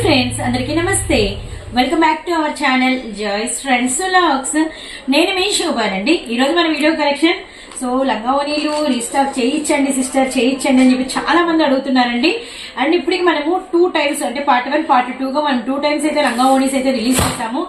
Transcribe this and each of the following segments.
Friends అందరికీ నమస్తే. Welcome back to our channel joys friends vlogs. నేను మీ శోభానండి. ఈ రోజు మన వీడియో కలెక్షన్ సో లంగావోనీలు రీస్టాక్ చేయించండి సిస్టర్ చేయించండి అని చెప్పి చాలా మంది అడుగుతున్నారండి. అండ్ ఇప్పటికి మనము 2 టైమ్స్ అంటే పార్ట్ 1 పార్ట్ 2 గా మనం 2 టైమ్స్ అయితే లంగావోనీస్ అయితే రిలీజ్ చేస్తాము.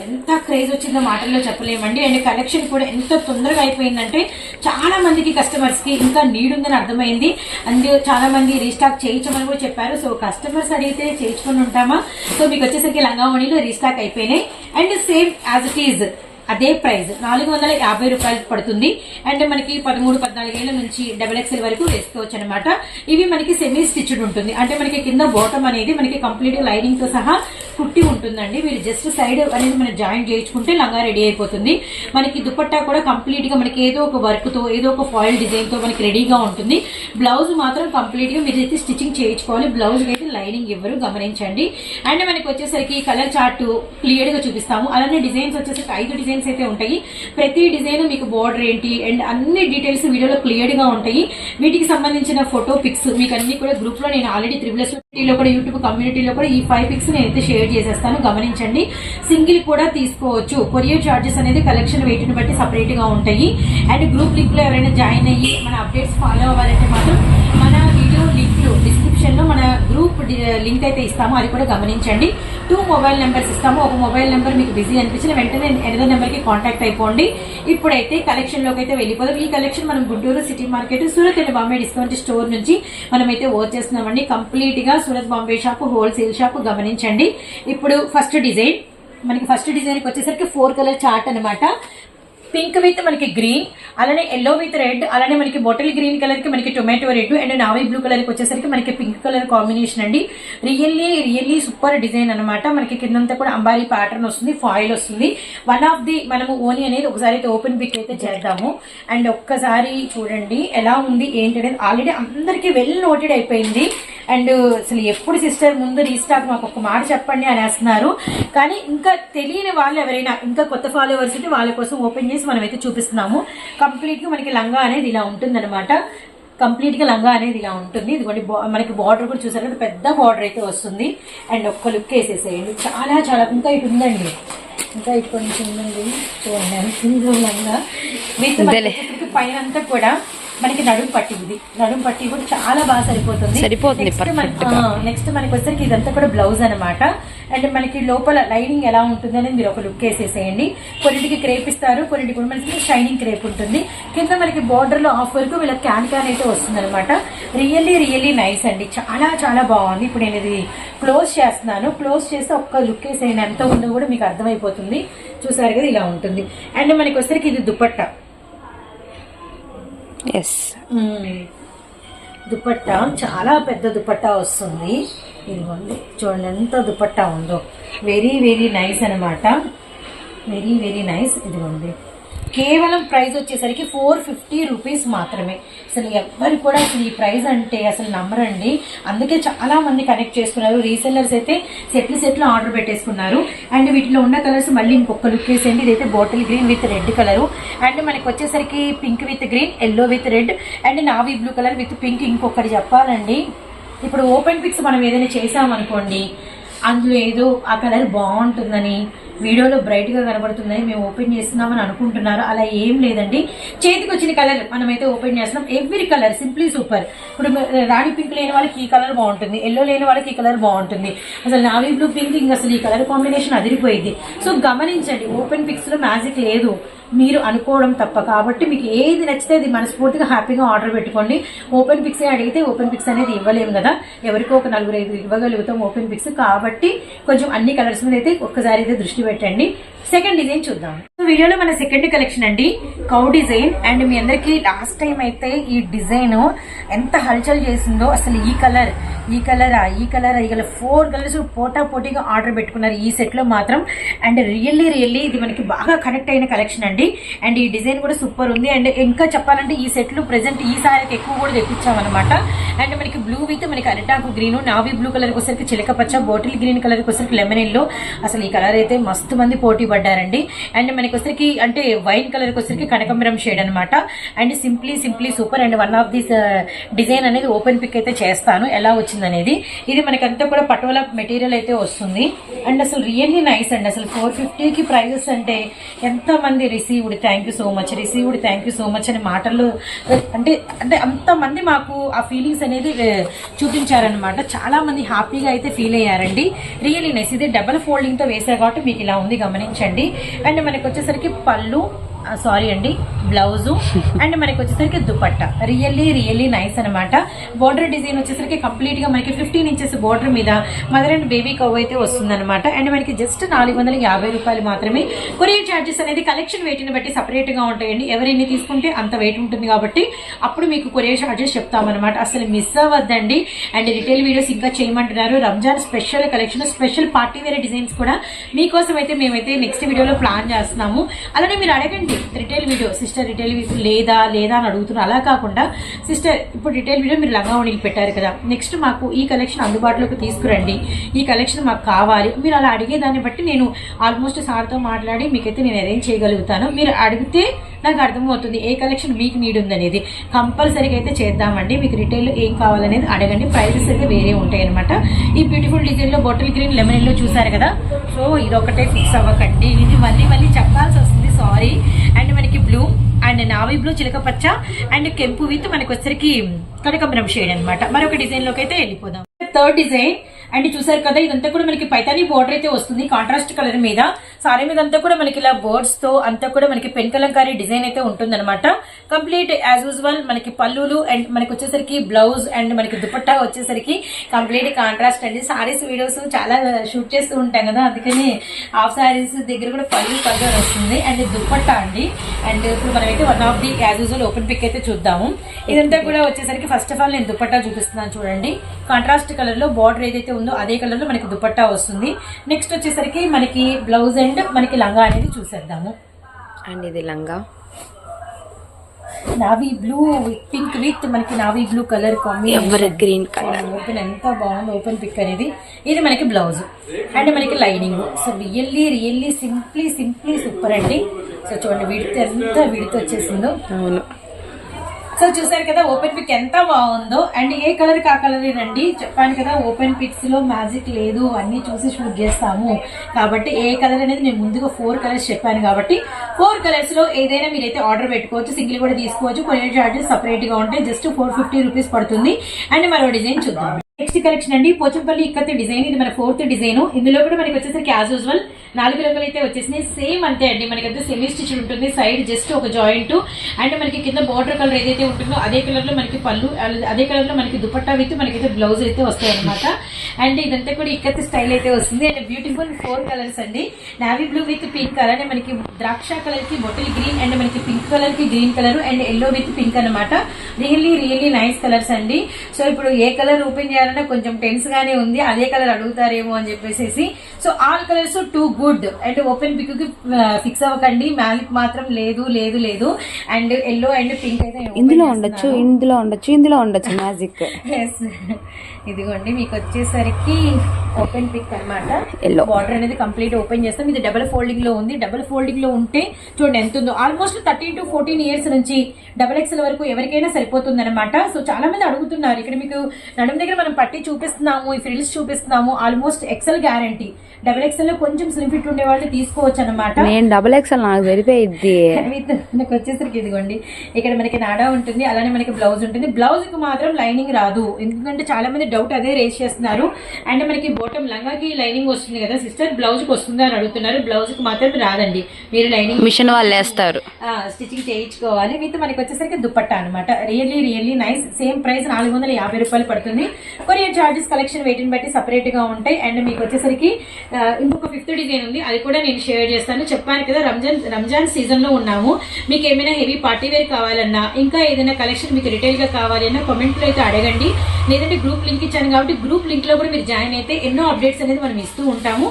ఎంత క్రేజ్ వచ్చిందో మాటల్లో చెప్పలేమండి. అండ్ కలెక్షన్ కూడా ఎంత తొందరగా అయిపోయిందంటే చాలా మందికి కస్టమర్స్ కి ఇంకా నీడ్ ఉందని అర్థమైంది. అండ్ చాలా మంది రీస్టాక్ చేయించమని కూడా చెప్పారు. సో కస్టమర్స్ అడిగితే చేయించుకుని ఉంటామా. సో మీకు వచ్చేసరికి లంగావోనీలు రీస్టాక్ అయిపోయినాయి. And same as it is అదే ప్రైస్ 450 రూపాయలు పడుతుంది. అండ్ మనకి 13-14 ఏళ్ల నుంచి XXL వరకు వేసుకోవచ్చు అనమాట. ఇవి మనకి సెమీ స్టిచ్డ్ ఉంటుంది. అంటే మనకి కింద బాటమ్ అనేది మనకి కంప్లీట్ లైనింగ్ తో సహా కుట్టి ఉంటుందండి. మీరు జస్ట్ సైడ్ అనేది మనం జాయిన్ చేయించుకుంటే లంగా రెడీ అయిపోతుంది. మనకి దుపట్టా కూడా కంప్లీట్ గా మనకి ఏదో ఒక వర్క్ తో ఏదో ఒక ఫాయిల్ డిజైన్ తో మనకి రెడీగా ఉంటుంది. బ్లౌజ్ మాత్రం కంప్లీట్ గా మీరు అయితే స్టిచ్చింగ్ చేయించుకోవాలి. బ్లౌజ్ అయితే లైనింగ్ ఇవ్వరు, గమనించండి. అండ్ మనకి వచ్చేసరికి కలర్ చార్ట్ క్లియర్ గా చూపిస్తాము. అలానే డిజైన్స్ వచ్చేసరికి 5 డిజైన్స్ అయితే ఉంటాయి. ప్రతి డిజైన్ మీకు బోర్డర్ ఏంటి అండ్ అన్ని డీటెయిల్స్ వీడియోలో క్లియర్ గా ఉంటాయి. వీటికి సంబంధించిన ఫోటో పిక్స్ మీకు అన్ని కూడా గ్రూప్ లో నేను ఆల్రెడీ త్రిబుల్ఎస్లో కూడా యూట్యూబ్ కమ్యూనిటీలో కూడా ఈ 5 పిక్స్ నేనైతే షేర్ చేసేస్తాను, గమనించండి. సింగిల్ కూడా తీసుకోవచ్చు. కొరియర్ చార్జెస్ అనేది కలెక్షన్ వెయిట్ ని బట్టి సపరేట్ గా ఉంటాయి. అండ్ గ్రూప్ లింక్ లో ఎవరైనా జాయిన్ అయ్యి మన అప్డేట్స్ ఫాలో అవ్వాలంటే మాత్రం మన వీడియో లింక్ డిస్క్రిప్షన్ లో మన గ్రూప్ లింక్ అయితే ఇస్తాము, అది కూడా గమనించండి. 2 మొబైల్ నెంబర్స్ ఇస్తాము. ఒక మొబైల్ నెంబర్ మీకు బిజీ అనిపించిన వెంటనే ఎనదర్ నెంబర్ కి కాంటాక్ట్ అయిపోండి. ఇప్పుడైతే కలెక్షన్ లోకి అయితే వెళ్ళిపోదాం. ఈ కలెక్షన్ మనం Guntur city market Surat and Bombay discount store నుంచి మనమైతే వర్క్ చేస్తున్నామండి. కంప్లీట్ గా Surat Bombay shop wholesale shop, గమనించండి. ఇప్పుడు ఫస్ట్ డిజైన్ మనకి వచ్చేసరికి 4 కలర్ చార్ట్ అనమాట. పింక్ విత్ మనకి గ్రీన్, అలానే ఎల్లో విత్ రెడ్, అలానే మనకి బాటిల్ గ్రీన్ కలర్ కి మనకి tomato red and navy blue colour కి వచ్చేసరికి మనకి పింక్ కలర్ కాంబినేషన్ అండి. రియల్లీ సూపర్ డిజైన్ అనమాట. మనకి కిందంతా కూడా అంబారీ ప్యాటర్న్ వస్తుంది, ఫాయిల్ వస్తుంది. వన్ ఆఫ్ ది మనము ఓనీ అనేది ఒకసారి అయితే ఓపెన్ పిక్ అయితే చేద్దాము. అండ్ ఒక్కసారి చూడండి ఎలా ఉంది ఏంటి అనేది ఆల్రెడీ అందరికి వెల్ నోటెడ్ అయిపోయింది. అండ్ అసలు ఎప్పుడు సిస్టర్ ముందు రీస్టాక్ మాకు ఒక మాట చెప్పండి అని వేస్తున్నారు. కానీ ఇంకా తెలియని వాళ్ళు ఎవరైనా ఇంకా కొత్త ఫాలోవర్స్ ఉంటే వాళ్ళ కోసం ఓపెన్ చేసి మనం అయితే చూపిస్తున్నాము. కంప్లీట్ గా మనకి లంగా అనేది ఇలా ఉంటుంది అనమాట. కంప్లీట్ గా లంగా అనేది ఇలా ఉంటుంది. ఇదిగోండి మనకి బార్డర్ కూడా చూసారు కదా, పెద్ద బార్డర్ అయితే వస్తుంది. అండ్ ఒక్క లుక్ వేసేసేయండి. చాలా ఇంకా ఇటు ఉందండి, ఇంకా ఇటు కొంచెం ఉందండి. చూడండి లంగా విత్ పైన అంతా కూడా మనకి నడుం పట్టి, ఇది నడుం పట్టి కూడా చాలా బాగా సరిపోతుంది. నెక్స్ట్ మనకి వచ్చేసరికి ఇదంతా కూడా బ్లౌజ్ అనమాట. అండ్ మనకి లోపల లైనింగ్ ఎలా ఉంటుంది అనేది మీరు ఒక లుక్ వేసేసేయండి. కొన్నిటికి క్రేప్ ఇస్తారు, కొన్నిటికి కూడా మనకి షైనింగ్ క్రేప్ ఉంటుంది. కింద మనకి బార్డర్ లో ఆఫ్ వరకు వీళ్ళకి క్యాన్ అయితే వస్తుంది అనమాట. రియల్లీ నైస్ అండి. చాలా బాగుంది. ఇప్పుడు నేను ఇది క్లోజ్ చేస్తున్నాను. క్లోజ్ చేస్తే ఒక్క లుక్ వేసేయండి, ఎంత ఉందో కూడా మీకు అర్థమైపోతుంది. చూసారు కదా ఇలా ఉంటుంది. అండ్ మనకి వచ్చేసరికి ఇది దుపట్టా. దుపట్టా చాలా పెద్ద దుపట్టా వస్తుంది. ఇదిగోండి చూడండి ఎంత దుపట్టా ఉందో. వెరీ నైస్ అనమాట. Very nice. ఇదిగోండి కేవలం ప్రైస్ వచ్చేసరికి 450 రూపీస్ మాత్రమే. అసలు ఎవ్వరు కూడా అసలు ఈ ప్రైస్ అంటే అసలు నమ్మరండి. అందుకే చాలా మంది కనెక్ట్ చేసుకున్నారు. రీసెల్లర్స్ అయితే సెట్లు ఆర్డర్ పెట్టేసుకున్నారు. అండ్ వీటిలో ఉన్న కలర్స్ మళ్ళీ ఇంకొక లుక్ వేసేయండి. ఇదైతే bottle green with red colour. And మనకి వచ్చేసరికి pink with green, yellow with red and navy blue colour with pink. ఇంకొకటి చెప్పాలండి, ఇప్పుడు ఓపెన్ పిక్స్ మనం ఏదైనా చేసామనుకోండి, అందులో ఏదో ఆ కలర్ బాగుంటుందని వీడియోలో బ్రైట్ గా కనబడుతుందని మేము ఓపెన్ చేస్తున్నామని అనుకుంటున్నారు. అలా ఏం లేదండి. చేతికి వచ్చిన కలర్ మనమైతే ఓపెన్ చేస్తున్నాం. Every colour simply super. ఇప్పుడు రాణి పింక్ లేని వాళ్ళకి ఈ కలర్ బాగుంటుంది, ఎల్లో లేని వాళ్ళకి ఈ కలర్ బాగుంటుంది. అసలు నావీ బ్లూ పింక్ ఇంకా అసలు ఈ కలర్ కాంబినేషన్ అదిరిపోయింది. సో గమనించండి, ఓపెన్ పిక్స్ లో మ్యాజిక్ లేదు, మీరు అనుకోవడం తప్ప. కాబట్టి మీకు ఏది నచ్చితే అది మనస్ఫూర్తిగా హ్యాపీగా ఆర్డర్ పెట్టుకోండి. ఓపెన్ పిక్స్ అడిగితే ఓపెన్ పిక్స్ అనేది ఇవ్వలేము కదా, ఎవరికో ఒక 4-5 ఇవ్వగలుగుతాం ఓపెన్ పిక్స్. కాబట్టి కొంచెం అన్ని కలర్స్ మీద అయితే ఒక్కసారి అయితే దృష్టి పెట్టండి. సెకండ్ డిజైన్ చూద్దాం. వీడియోలో మన సెకండ్ కలెక్షన్ అండి, కౌ డిజైన్. అండ్ మీ అందరికి లాస్ట్ టైం అయితే ఈ డిజైన్ ఎంత హల్చల్ చేసిందో. అసలు ఈ కలర్ ఇలా 4 కలర్స్ పోటీగా ఆర్డర్ పెట్టుకున్నారు ఈ సెట్ లో మాత్రం. అండ్ రియల్లీ ఇది మనకి బాగా కనెక్ట్ అయిన కలెక్షన్ అండి. అండ్ ఈ డిజైన్ కూడా సూపర్ ఉంది. అండ్ ఇంకా చెప్పాలంటే ఈ సెట్ లో ప్రెసెంట్ ఈ సారికి ఎక్కువ కూడా తెప్పించామన్నమాట. అండ్ మనకి బ్లూ విత్ మనకి అరిటాకు గ్రీన్, నావీ బ్లూ కలర్ వచ్చేసరికి చిలక పచ్చ, బాటిల్ గ్రీన్ కలర్ వచ్చేసరికి లెమన్ ఎల్లో. అసలు ఈ కలర్ అయితే మస్తు మస్తు మంది పోటీ పడ్డారండి. అండ్ మనకి వచ్చరికి అంటే వైన్ కలర్ వచ్చరికి కనకంబరం షేడ్ అనమాట. And simply super. And one of this design అనేది ఓపెన్ పిక్ అయితే చేస్తాను ఎలా వచ్చింది అనేది. ఇది మనకంతా కూడా పటోలా మెటీరియల్ అయితే వస్తుంది. అండ్ అసలు రియల్లీ నైస్ అండి. అసలు 450కి ప్రైజెస్ అంటే ఎంత మంది received thank you so much, received thank you so much అని మాటలు అంటే అంటే అంతమంది మాకు ఆ ఫీలింగ్స్ అనేది చూపించారనమాట. చాలా మంది హ్యాపీగా అయితే ఫీల్ అయ్యారండి. Really nice. ఇది డబల్ ఫోల్డింగ్ తో వేసా కాబట్టి మీకు ఇలా ఉంది గమనించండి. అండ్ మనకి వచ్చేసరికి పళ్ళు సారీ అండి బ్లౌజు అండ్ మనకి వచ్చేసరికి దుపట్టా రియల్లీ నైస్ అనమాట. బోర్డర్ డిజైన్ వచ్చేసరికి కంప్లీట్ గా మనకి 15 ఇంచెస్ బోర్డర్ మీద మదర్ అండ్ బేబీ కవ్ అయితే వస్తుంది అనమాట. అండ్ మనకి జస్ట్ 450 రూపాయలు మాత్రమే. కొరియర్ ఛార్జెస్ అనేది కలెక్షన్ వెయిట్ ని బట్టి సపరేట్ గా ఉంటాయండి. ఎవరైనా తీసుకుంటే అంత వెయిట్ ఉంటుంది కాబట్టి అప్పుడు మీకు కొరియర్ ఛార్జెస్ చెప్తామన్నమాట. అసలు మిస్ అవ్వద్దండి. అండ్ రిటైల్ వీడియోస్ ఇంకా చేయమంటున్నారు. Ramzan special collection, special party wear designs కూడా మీకోసం అయితే మేమైతే నెక్స్ట్ వీడియోలో ప్లాన్ చేస్తున్నాము. అలానే మీరు అడగండి రిటైల్ వీడియో సిస్టర్ రిటైల్ లేదా అని అడుగుతున్నారు. అలా కాకుండా సిస్టర్ ఇప్పుడు రిటైల్ వీడియో మీరు లంగావోణీలు పెట్టారు కదా, నెక్స్ట్ మాకు ఈ కలెక్షన్ అందుబాటులోకి తీసుకురండి, ఈ కలెక్షన్ మాకు కావాలి. మీరు అలా అడిగేదాన్ని బట్టి నేను ఆల్మోస్ట్ సార్తో మాట్లాడి మీకైతే నేను అరేంజ్ చేయగలుగుతాను. మీరు అడిగితే నాకు అర్థమవుతుంది ఏ కలెక్షన్ మీకు నీడ్ ఉందనేది. కంపల్సరీగా అయితే చేద్దామండి. మీకు రిటైల్ ఏం కావాలనేది అడగండి. ప్రైజెస్ అయితే వేరే ఉంటాయి అనమాట. ఈ బ్యూటిఫుల్ డిజైన్ లో బాటిల్ గ్రీన్ లెమన్ ఎల్లో చూసారు కదా, సో ఇదొకటే ఫిక్స్ అవ్వకండి. ఇది మళ్ళీ చెప్పాల్సి వస్తుంది, సారీ. అండ్ మనకి బ్లూ అండ్ నావీ బ్లూ చిలక పచ్చ అండ్ కెంపు విత్ మనకి వచ్చరికి కనకంబరం షేడ్ అనమాట. మరొక డిజైన్ లోకి అయితే వెళ్ళిపోదాం. థర్డ్ డిజైన్ అండ్ చూసారు కదా, ఇదంతా కూడా మనకి పైతానీ బోర్డర్ అయితే వస్తుంది కాంట్రాస్ట్ కలర్ మీద. సారీ మీద అంతా కూడా మనకి ఇలా బర్డ్స్ తో అంతా కూడా మనకి పెన్ కలంకారీ డిజైన్ అయితే ఉంటుంది అనమాట. కంప్లీట్ యాజ్ యూజువల్ మనకి పళ్ళులు అండ్ మనకి వచ్చేసరికి బ్లౌజ్ అండ్ మనకి దుపట్టా వచ్చేసరికి కంప్లీట్ కాంట్రాస్ట్ అండి. సారీస్ వీడియోస్ చాలా షూట్ చేస్తూ ఉంటాం కదా, అందుకని హాఫ్ సారీస్ దగ్గర కూడా పళ్ళు వస్తుంది. అండ్ దుపట్టా అండి. అండ్ ఇప్పుడు మనమైతే one of the as usual open pick అయితే చూద్దాము. ఇదంతా కూడా వచ్చేసరికి ఫస్ట్ ఆఫ్ ఆల్ నేను దుపట్టా చూపిస్తున్నాను చూడండి. కాంట్రాస్ట్ కలర్ లో బార్డర్ ఏదైతే ఉందో అదే కలర్ లో మనకి దుపట్టా వస్తుంది. నెక్స్ట్ వచ్చేసరికి మనకి బ్లౌజ్ అండ్ మనకి లంగా అనేది చూసేద్దాము. అండ్ ఇది లంగా నావీ బ్లూ పింక్ విత్ మనకి navy blue colour combination, green colour. Open ఎంత బాగుంది ఓపెన్ పిక్ అనేది. ఇది మనకి బ్లౌజ్ అండ్ మనకి lining. So really simply super అండి. సో చూడండి విడితే వచ్చేసిందో. అవును. సో చూసారు కదా ఓపెన్ పిక్ ఎంత బాగుందో. అండ్ ఏ కలర్ కా కలర్ రండి, చెప్పాను కదా ఓపెన్ పిక్స్ లో మ్యాజిక్ లేదు, అన్ని చూసి షూట్ చేస్తాము కాబట్టి ఏ కలర్ అనేది నేను ముందుగా 4 కలర్స్ చెప్పాను కాబట్టి 4 కలర్స్ లో ఏదైనా మీరైతే ఆర్డర్ పెట్టుకోవచ్చు. సింగిల్ కూడా తీసుకోవచ్చు. కొరియర్ చార్జెస్ సపరేట్ గా ఉంటాయి. జస్ట్ 450 రూపీస్ పడుతుంది. అండ్ మరో డిజైన్ చూద్దాం. నెక్స్ట్ కలెక్షన్ అండి పోచంపల్లి ఇక్కత్ డిజైన్. ఇది మన 4th డిజైన్. ఇందులో కూడా మనకి వచ్చేసరికి యాజ్ యూజువల్ 4 రంగులు అయితే వచ్చేసినాయి. సేమ్ అంతే అండి. మనకి అయితే సెమీ స్టిచ్ ఉంటుంది. సైడ్ జస్ట్ ఒక జాయింట్ అండ్ మనకి కింద బార్డర్ కలర్ ఏదైతే ఉంటుందో అదే కలర్ లో మనకి పళ్ళు, అదే కలర్ లో మనకి దుపట్టా విత్ మనకైతే బ్లౌజ్ అయితే వస్తాయి అనమాట. అండ్ ఇదంతా కూడా ఇక్కత్ స్టైల్ అయితే వస్తుంది. అండ్ బ్యూటిఫుల్ 4 కలర్స్ అండి. నావీ బ్లూ విత్ పింక్ అలానే మనకి ద్రాక్ష కలర్ కి బాటిల్ గ్రీన్ అండ్ మనకి పింక్ కలర్ కి green colour and yellow with pink అనమాట. రియల్లీ నైస్ కలర్స్ అండి. సో ఇప్పుడు ఏ కలర్ ఓపెన్ చేయాలన్నా కొంచెం టెన్స్ గానే ఉంది. అదే కలర్ అడుగుతారేమో అని చెప్పేసి. So all colours too good. And open pick కి ఫిక్స్ అవ్వకండి. మ్యాజిక్ మాత్రం లేదు. అండ్ ఎల్లో అండ్ పింక్ అయితే ఇందులో ఉండొచ్చు మ్యాజిక్. ఇదిగోండి మీకు వచ్చేసరికి ఓపెన్ పిక్ అనమాట. బార్డర్ అనేది కంప్లీట్ ఓపెన్ చేస్తాం. ఇది డబుల్ ఫోల్డింగ్ లో ఉంది. డబుల్ ఫోల్డింగ్ లో ఉంటే చూడండి ఎంత ఉందో. ఆల్మోస్ట్ 13 to 14 ఇయర్స్ నుంచి XXL వరకు ఎవరికైనా సరిపోతుంది అనమాట. సో చాలా మంది అడుగుతున్నారు. ఇక్కడ మీకు నడుము దగ్గర మనం పట్టి చూపిస్తున్నాము, ఈ ఫ్రిల్స్ చూపిస్తున్నాము. Almost XL guarantee. XXL లో కొంచెం స్లిమ్ ఫిట్ ఉండే వాళ్ళు తీసుకోవచ్చు అనమాట. XXL నాకు సరిపోయింది. నాకు వచ్చేసరికి ఇదిగోండి ఇక్కడ మనకి నాడా ఉంటుంది, అలానే మనకి బ్లౌజ్ ఉంటుంది. బ్లౌజ్ కి మాత్రం లైనింగ్ రాదు. ఎందుకంటే చాలా మంది డౌట్ అదే రేస్ చేస్తున్నారు. అండ్ మనకి బాటమ్ లంగాకి లైనింగ్ వస్తుంది కదా సిస్టర్, బ్లౌజ్ కి వస్తుందా అని అడుగుతున్నారు. బ్లౌజ్ కి మాత్రం రాదండి. మీరు లైనింగ్ మిషన్ వాళ్ళు వేస్తారు, స్టిచింగ్ చేయించుకోవాలి. విత్ మనకి వచ్చేసరికి దుపట్టా అనమాట. Really nice. సేమ్ ప్రైస్ 450 రూపాయలు పడుతుంది. కొరియర్ చార్జెస్ కలెక్షన్ వెయిట్ ని బట్టి సపరేట్ గా ఉంటాయి. అండ్ మీకు వచ్చేసరికి ఇంకొక 5th డిజైన్ ఉంది, అది కూడా నేను షేర్ చేస్తాను. చెప్పాను కదా రంజాన్ సీజన్ లో ఉన్నాము. మీకు ఏమైనా హెవీ పార్టీ వేర్ కావాలన్నా, ఇంకా ఏదైనా కలెక్షన్ మీకు రిటైల్ గా కావాలన్నా కామెంట్ లో అయితే అడగండి. లేదంటే గ్రూప్ లింక్ ఇచ్చాను కాబట్టి గ్రూప్ లింక్ లో కూడా మీరు జాయిన్ అయితే ఎన్నో అప్డేట్స్ అనేది మనం ఇస్తూ ఉంటాము.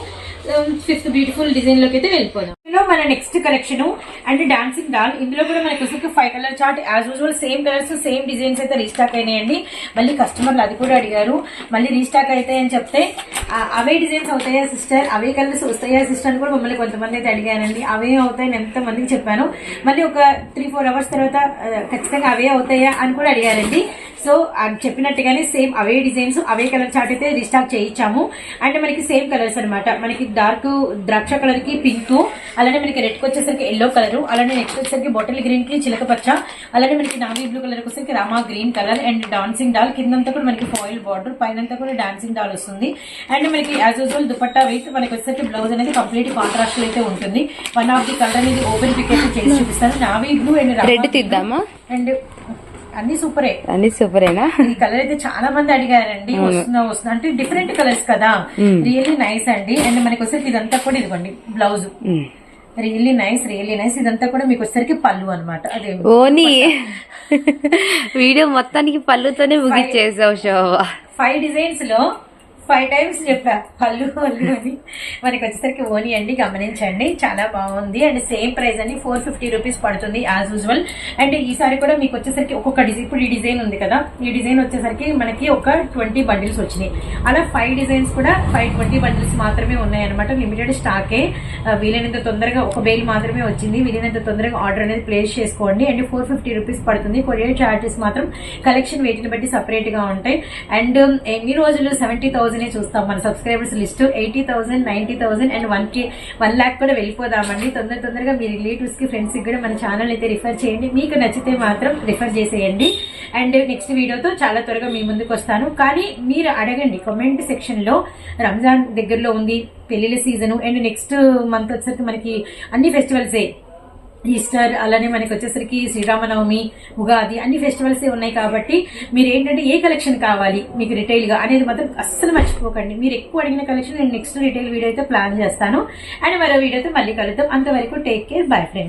5th బ్యూటిఫుల్ డిజైన్ లోకి అయితే వెళ్ళిపోదాం. మన next collection and dancing doll. ఇందులో కూడా మనకి వచ్చేసి 5 colour chart as usual same colours same designs అయితే రీస్టాక్ అయినాయండి. మళ్ళీ కస్టమర్లు అది కూడా అడిగారు, మళ్ళీ రీస్టాక్ అవుతాయి అని చెప్తే అవే డిజైన్స్ అవుతాయా సిస్టర్, అవే కలర్స్ వస్తాయా సిస్టర్ అని కూడా మమ్మల్ని కొంతమంది అయితే అడిగారండి. అవే అవుతాయని ఎంత మందికి చెప్పాను. మళ్ళీ ఒక 3-4 అవర్స్ తర్వాత ఖచ్చితంగా అవే అవుతాయా అని కూడా అడిగారండి. సో చెప్పినట్టుగానే సేమ్ అవే డిజైన్స్ అవే కలర్ చార్ట్ అయితే రీస్టాక్ చేయించాము. అంటే మనకి సేమ్ కలర్స్ అనమాట. మనకి డార్క్ ద్రాక్ష కలర్ కి పింక్, అలానే మనకి రెడ్ కి వచ్చేసరికి ఎల్లో కలర్, అలానే నెక్స్ట్ వచ్చేసరికి బాటిల్ గ్రీన్ కి చిలక పచ్చ, అలానే మనకి నావీ బ్లూ కలర్ వచ్చేసరికి Rama green colour and dancing doll. కిందంతా కూడా మనకి ఫాయిల్ బార్డర్, పైనంతా కూడా డాన్సింగ్ డాల్ వస్తుంది. అండ్ మనకి యాజ్ యూజువల్ దుపట్టా వెయిట్ మనకి వచ్చేసరికి బ్లౌజ్ అనేది కంప్లీట్ కాంట్రాస్ట్ అయితే ఉంటుంది. వన్ ఆఫ్ ది కలర్ అనేది ఓపెన్ పిక్ అయితే చేసి చూపిస్తాను. నావీ బ్లూ అండ్ రెడ్ తీద్దామా? అండ్ అన్ని సూపరే, అన్ని సూపరేనా? ఈ కలర్ అయితే చాలా మంది అడిగారండి. వస్తుందా అంటే డిఫరెంట్ కలర్స్ కదా, రియల్లీ నైస్ అండి. అండ్ మనకి వచ్చేసరికి ఇదంతా కూడా ఇదిగోండి బ్లౌజ్, రియల్లీ నైస్. ఇదంతా కూడా మీకు వచ్చేసరికి పళ్ళు అనమాట. అదే ఓని వీడియో మొత్తానికి పళ్ళుతోనే ముగిచ్చేసావు శోభ. 5 డిజైన్స్ లో 5 టైమ్స్ చెప్పా పళ్ళు అని. మనకి వచ్చేసరికి ఓని అండి, గమనించండి. చాలా బాగుంది అండ్ సేమ్ ప్రైస్ అండి, 450 రూపీస్ పడుతుంది యాజ్ యూజువల్. అండ్ ఈసారి కూడా మీకు వచ్చేసరికి ఒక్కొక్క డిజైన్, ఇప్పుడు ఈ డిజైన్ ఉంది కదా, ఈ డిజైన్ వచ్చేసరికి మనకి ఒక 20 బండిల్స్ వచ్చినాయి. అలా 5 డిజైన్స్ కూడా 20 బండిల్స్ మాత్రమే ఉన్నాయన్నమాట. లిమిటెడ్ స్టాకే. వీలైనంత తొందరగా ఒక బేల్ మాత్రమే వచ్చింది. వీలైనంత తొందరగా ఆర్డర్ అనేది ప్లేస్ చేసుకోండి. అండ్ 450 రూపీస్ పడుతుంది. కొరియర్ చార్జెస్ మాత్రం కలెక్షన్ వెయిట్ని బట్టి సపరేట్ గా ఉంటాయి. అండ్ ఎన్ని రోజులు 70,000 చూస్తాం మన సబ్స్క్రైబర్స్ లిస్ట్. 80,000, 90,000 అండ్ 1 lakh కూడా వెళ్ళిపోదామండి. తొందరగా మీ రిలేటివ్స్ కి, ఫ్రెండ్స్ కి కూడా మన ఛానల్ అయితే రిఫర్ చేయండి. మీకు నచ్చితే మాత్రం రిఫర్ చేసేయండి. అండ్ నెక్స్ట్ వీడియోతో చాలా త్వరగా మీ ముందుకు వస్తాను. కానీ మీరు అడగండి కామెంట్ సెక్షన్ లో. రంజాన్ దగ్గరలో ఉంది, పెళ్లిళ్ళ సీజన్, అండ్ నెక్స్ట్ మంత్ వచ్చేసరికి మనకి అన్ని ఫెస్టివల్సే, ఈస్టర్, అలానే మనకి వచ్చేసరికి శ్రీరామనవమి, ఉగాది, అన్ని ఫెస్టివల్స్ ఉన్నాయి. కాబట్టి మీరు ఏంటంటే ఏ కలెక్షన్ కావాలి మీకు రిటైల్ గా అనేది మాత్రం అస్సలు మర్చిపోకండి. మీరు ఎక్కువ అడిగిన కలెక్షన్ నేను నెక్స్ట్ రిటైల్ వీడియో అయితే ప్లాన్ చేస్తాను. అండ్ మరో వీడియోతో మళ్ళీ కలుద్దాం. అంతవరకు టేక్ కేర్, బై ఫ్రెండ్స్.